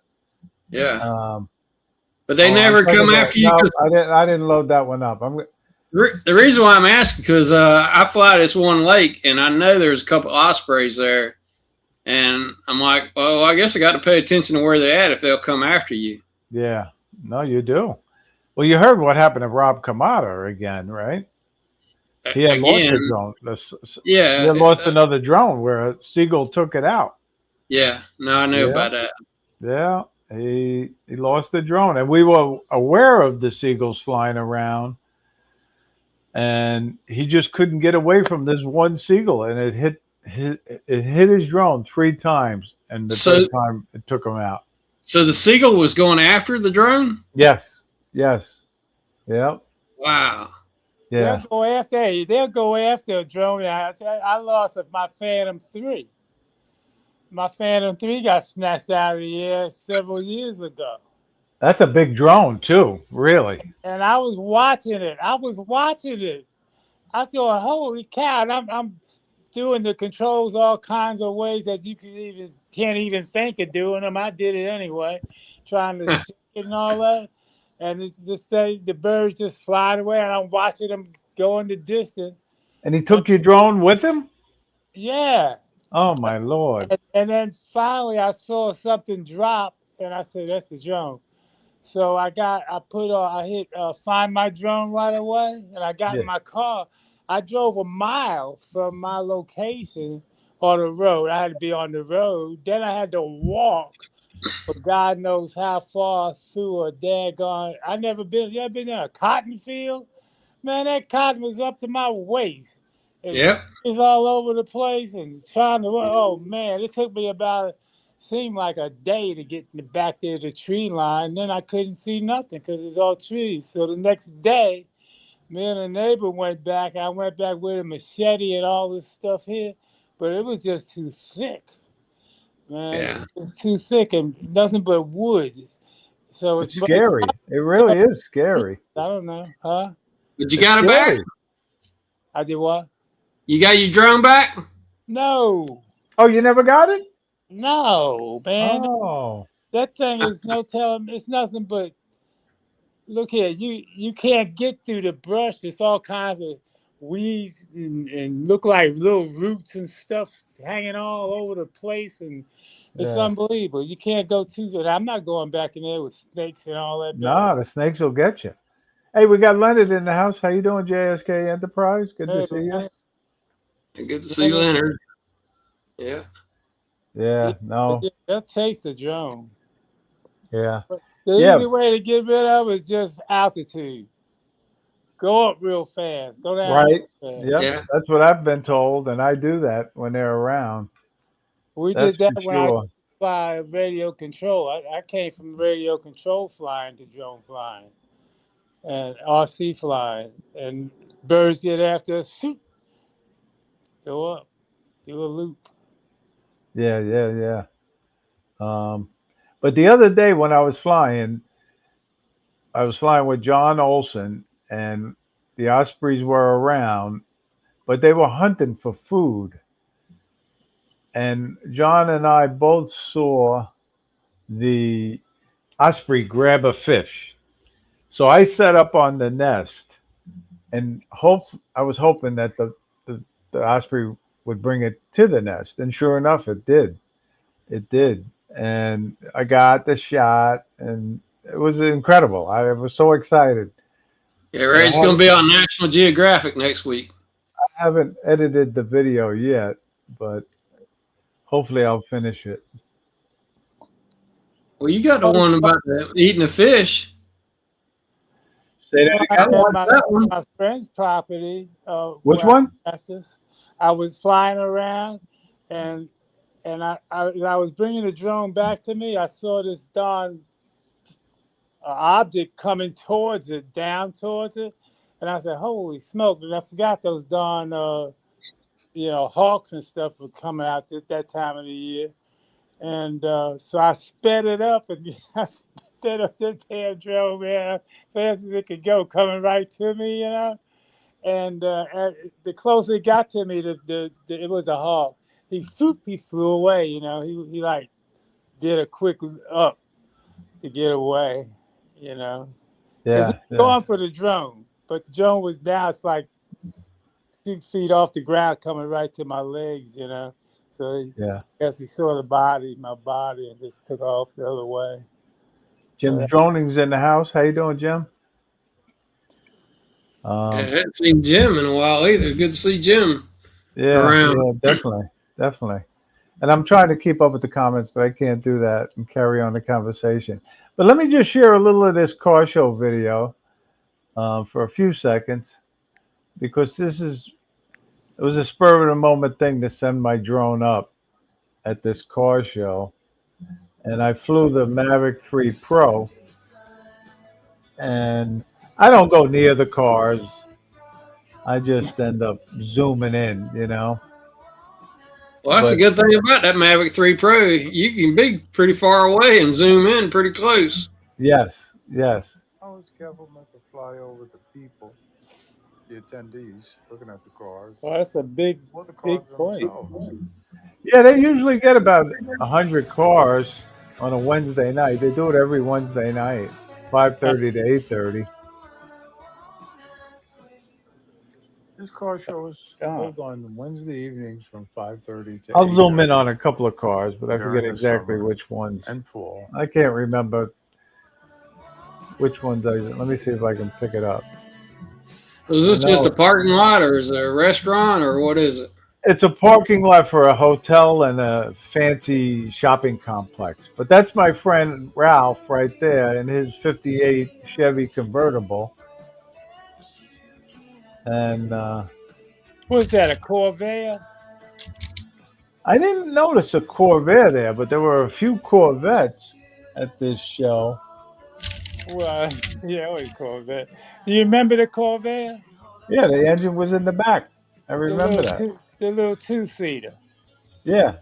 Yeah, Um, but they I'm never talking come about, after you. no, I didn't load that one up. The reason why I'm asking because I fly this one lake and I know there's a couple ospreys there, and I'm like, well, I guess I got to pay attention to where they're at if they'll come after you. Yeah, no, you do. Well, you heard what happened to Rob Kamada again, right? He had lost Again, a drone. He yeah, had lost another drone where a seagull took it out. yeah. No, I know Yeah, about that. yeah. He lost the drone, and we were aware of the seagulls flying around, and he just couldn't get away from this one seagull, and it hit his drone 3 times, and the So, third time it took him out. so the seagull was going after the drone. Yes, yes, yeah, Wow. yeah. They'll go after a drone. I lost my Phantom 3. My Phantom 3 got snatched out of the air several years ago. That's a big drone too, really. And I was watching it. I thought, holy cow! And I'm doing the controls all kinds of ways that you can't even think of doing them. I did it anyway, trying to shoot it and all that. And the birds just flying away, and I'm watching them go in the distance. And he took your drone with him? Yeah. Oh my lord! And then finally I saw something drop, and I said, "That's the drone." So I hit find my drone right away, and I got Yeah. in my car. I drove a mile from my location on the road. I had to be on the road. Then I had to walk for God knows how far through a daggone. You ever been in a cotton field? Man, that cotton was up to my waist. And Yep. it's all over the place and trying to, oh man, it took me seemed like a day to get back there to the tree line. Then I couldn't see nothing because it's all trees. So the next day, me and a neighbor went back. I went back with a machete and all this stuff here, but it was just too thick. Man, Yeah. it's too thick and nothing but woods. So It's scary. It really is scary. I don't know, huh? But you It's got it back? scary. I did what? You got your drone back? No, Oh, you never got it? no, man. Oh, That thing is no telling. It's nothing but look here. You can't get through the brush. There's all kinds of weeds and look like little roots and stuff hanging all over the place, and it's yeah. unbelievable. You can't go too good. I'm not going back in there with snakes and all that. Nah, the snakes will get you. Hey, we got Leonard in the house. How you doing, JSK Enterprise? Good to see you. Good to see you, Leonard. Yeah. Yeah, no, They'll chase the drone. yeah, The Yeah. easy way to get rid of it is just altitude. Go up real fast. Go down right. real fast. Yep, Yeah. that's what I've been told, and I do that when they're around. We That's did that for when I sure. fly radio control. I came from radio control flying to drone flying and RC flying. And birds get after us, shoot, go up, do a loop. Yeah, yeah, yeah. But the other day when I was flying with John Olson, and the Ospreys were around, but they were hunting for food. And John and I both saw the Osprey grab a fish. So I set up on the nest, and I was hoping that the osprey would bring it to the nest, and sure enough, it did. It did, and I got the shot, and it was incredible. I was so excited. Yeah, But right. It's going to be on National Geographic next week. I haven't edited the video yet, but hopefully I'll finish it. Well, you got the one about eating the fish. Say that I again. had that one. my friend's property. Which where one? I practiced. I was flying around, and I was bringing the drone back to me. I saw this darn object coming towards it, down towards it, and I said, "Holy smoke!" And I forgot those darn hawks and stuff were coming out at that time of the year. And so I sped it up, and I sped up the damn drone, man, fast as it could go, coming right to me, And the closer it got to me, it was a hawk. He flew away, He like did a quick up to get away, Because Yeah, he was going for the drone, but the drone was down. It's like 2 feet off the ground, coming right to my legs, So I guess he saw my body, and just took off the other way. Jim's Droning's in the house. How you doing, Jim? I haven't seen Jim in a while either. Good to see Jim. Yeah, definitely. And I'm trying to keep up with the comments, but I can't do that and carry on the conversation. But let me just share a little of this car show video for a few seconds, because it was a spur of the moment thing to send my drone up at this car show. And I flew the Mavic 3 Pro, and I don't go near the cars. I just end up zooming in, Well, that's a good thing about that Mavic 3 Pro. You can be pretty far away and zoom in pretty close. Yes. Always careful not to fly over the people, the attendees, looking at the cars. Well, that's a big point. Themselves. Yeah, they usually get about 100 cars on a Wednesday night. They do it every Wednesday night, 5:30 to 8:30. This car show is held on Wednesday evenings from 5:30 to I'll zoom 8:30 in on a couple of cars, but I During forget the exactly summer which ones. and fall. I can't remember which ones let me see if I can pick it up. Is this just a parking lot, or is it a restaurant, or what is it? It's a parking lot for a hotel and a fancy shopping complex. But that's my friend Ralph right there in his 58 Chevy convertible. And what is that, a Corvair? I didn't notice a Corvair there, but there were a few Corvettes at this show. Well, yeah, always Corvair. Do you remember the Corvair? Yeah, the engine was in the back. I remember that. The little 2-seater. Yeah.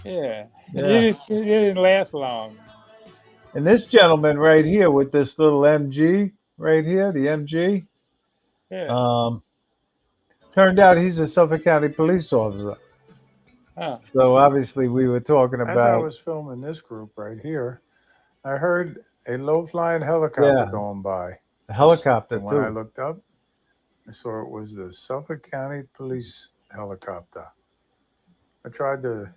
Yeah. It didn't last long. And this gentleman right here with this little MG right here, the MG, turned out he's a Suffolk County police officer. Huh. So obviously we were talking about. As I was filming this group right here, I heard a low-flying helicopter going by. A helicopter, and when I looked up, I saw it was the Suffolk County Police helicopter. I tried to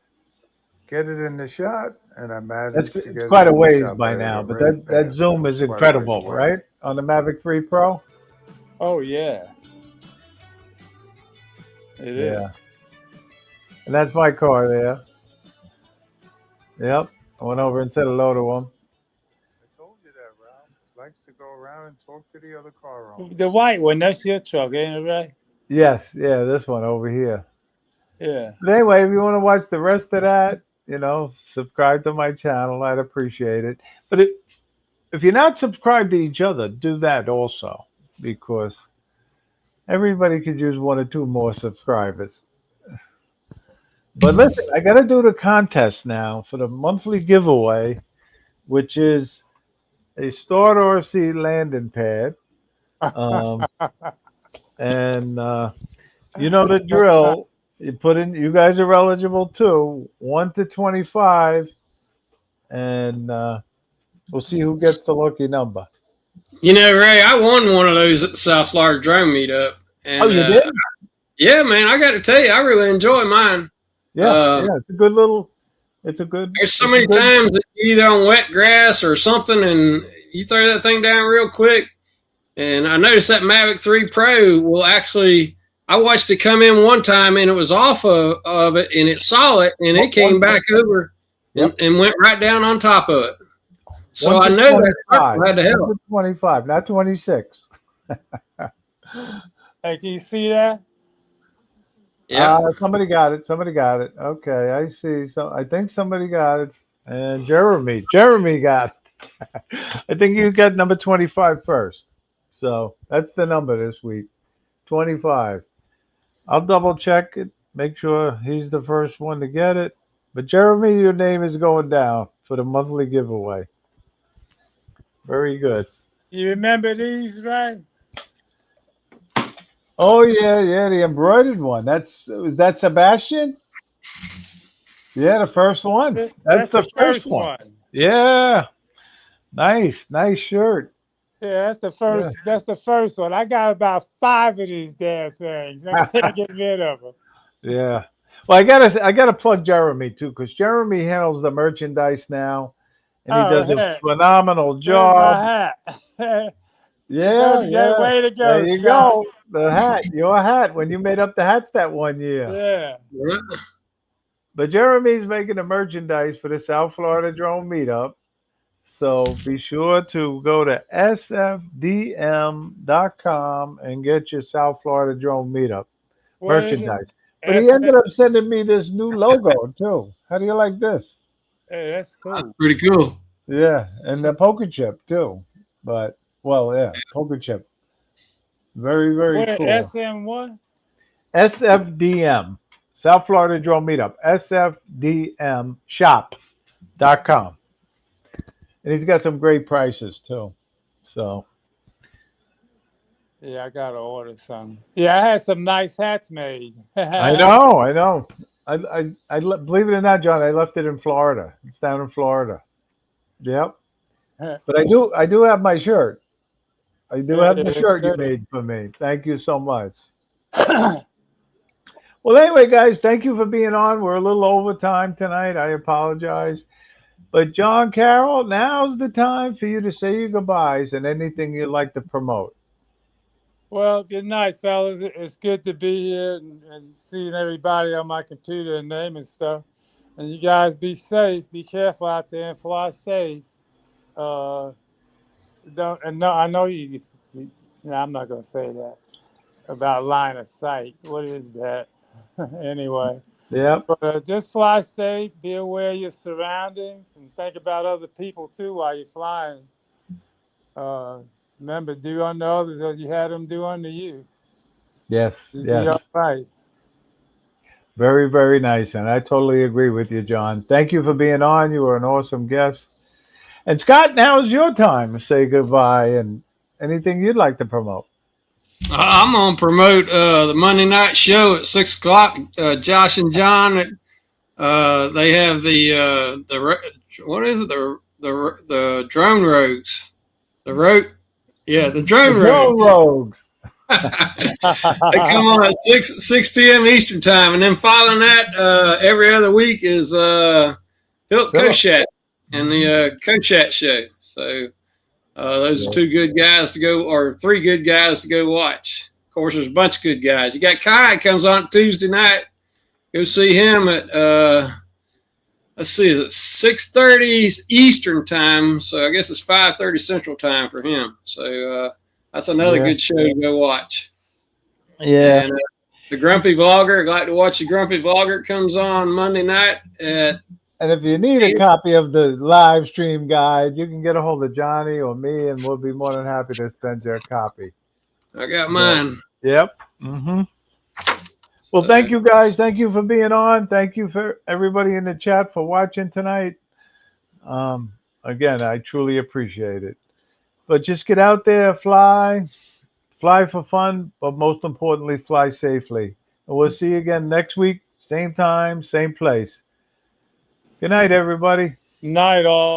get it in the shot, and I managed to get it. It's quite a in the ways shot, by but now, it but ran that past zoom it is quite a incredible, ways away. right? On the Mavic 3 Pro? Oh, yeah. It is. And that's my car there. Yep. I went over and said hello to him. I told you that, Ralph likes to go around and talk to the other car owners. The white one, that's your truck, ain't it, right? Yes, yeah, this one over here. Yeah. But anyway, if you want to watch the rest of that, subscribe to my channel. I'd appreciate it. But if you're not subscribed to each other, do that also, because everybody could use 1 or 2 more subscribers. But listen, I got to do the contest now for the monthly giveaway, which is a StartRC Landing Pad. And you know the drill. You put in. You guys are eligible too. 1 to 25, and we'll see who gets the lucky number. You know, Ray, I won one of those at the South Florida Drone Meetup. And, Oh, you did? Yeah, man, I got to tell you, I really enjoy mine. Yeah, it's a good little. It's a good. There's so it's a many good- times that you're either on wet grass or something, and you throw that thing down real quick. And I noticed that Mavic 3 Pro will actually. I watched it come in one time, and it was off of it, and it saw it, and it came back over and went right down on top of it. So I know that circle had to help. 25, not 26. Hey, can you see that? Yeah. Somebody got it. Somebody got it. Okay, I see. So I think somebody got it. And Jeremy got it. I think you got number 25 first. So that's the number this week, 25. I'll double check it, make sure he's the first one to get it. But Jeremy, your name is going down for the monthly giveaway. Very good. You remember these, right? Oh yeah, the embroidered one. Was that Sebastian? Yeah, the first one. That's the first one. Yeah. Nice shirt. Yeah, that's the first. Yeah. That's the first one. I got about 5 of these damn things. I can't get rid of them. Yeah. Well, I gotta plug Jeremy too, because Jeremy handles the merchandise now, and he does a phenomenal job. Yeah. Way to go. There you go. The hat, your hat, when you made up the hats that one year. Yeah. But Jeremy's making the merchandise for the South Florida Drone Meetup. So be sure to go to sfdm.com and get your South Florida Drone Meetup merchandise. But he ended up sending me this new logo too. How do you like this? Hey, that's cool. That's pretty cool. Yeah, and the poker chip too. But poker chip. Very, very cool. SM what? SFDM, South Florida Drone Meetup, sfdmshop.com. And he's got some great prices too. So. Yeah, I got to order some. Yeah, I had some nice hats made. I know. I believe it or not, John, I left it in Florida. It's down in Florida. Yep. But I do have my shirt. I do have the shirt you made for me. Thank you so much. Well, anyway, guys, thank you for being on. We're a little over time tonight. I apologize. But John Carroll, now's the time for you to say your goodbyes and anything you'd like to promote. Well, good night, fellas. It's good to be here and seeing everybody on my computer and name and stuff. And you guys be safe. Be careful out there and fly safe. I know you. I'm not gonna say that about line of sight. What is that? Anyway. Yeah. But just fly safe. Be aware of your surroundings and think about other people too while you're flying. Remember, do unto others as you had them do unto you. Yes. Yes. Right. Very, very nice. And I totally agree with you, John. Thank you for being on. You were an awesome guest. And Scott, now is your time to say goodbye and anything you'd like to promote. I'm going to promote the Monday night show at 6 o'clock. Josh and John, they have the drone rogues. The drone rogues. They come on at 6 p.m. Eastern time, and then following that, every other week is Philip Kochat and the Kochat show. So those are 2 good guys to go, or 3 good guys to go watch. Of course, there's a bunch of good guys. You got Kai comes on Tuesday night. Go see him at let's see, is it 6:30 Eastern time? So I guess it's 5:30 Central time for him. So that's another good show to go watch. Yeah. And, the Grumpy Vlogger, I'd like to watch the Grumpy Vlogger, comes on Monday night at. And if you need a copy of the live stream guide, you can get a hold of Johnny or me, and we'll be more than happy to send you a copy. I got mine. Yep. Mm-hmm. Well, thank you, guys. Thank you for being on. Thank you for everybody in the chat for watching tonight. Again, I truly appreciate it. But just get out there, fly for fun, but most importantly, fly safely. And we'll see you again next week, same time, same place. Good night, everybody. Night, all.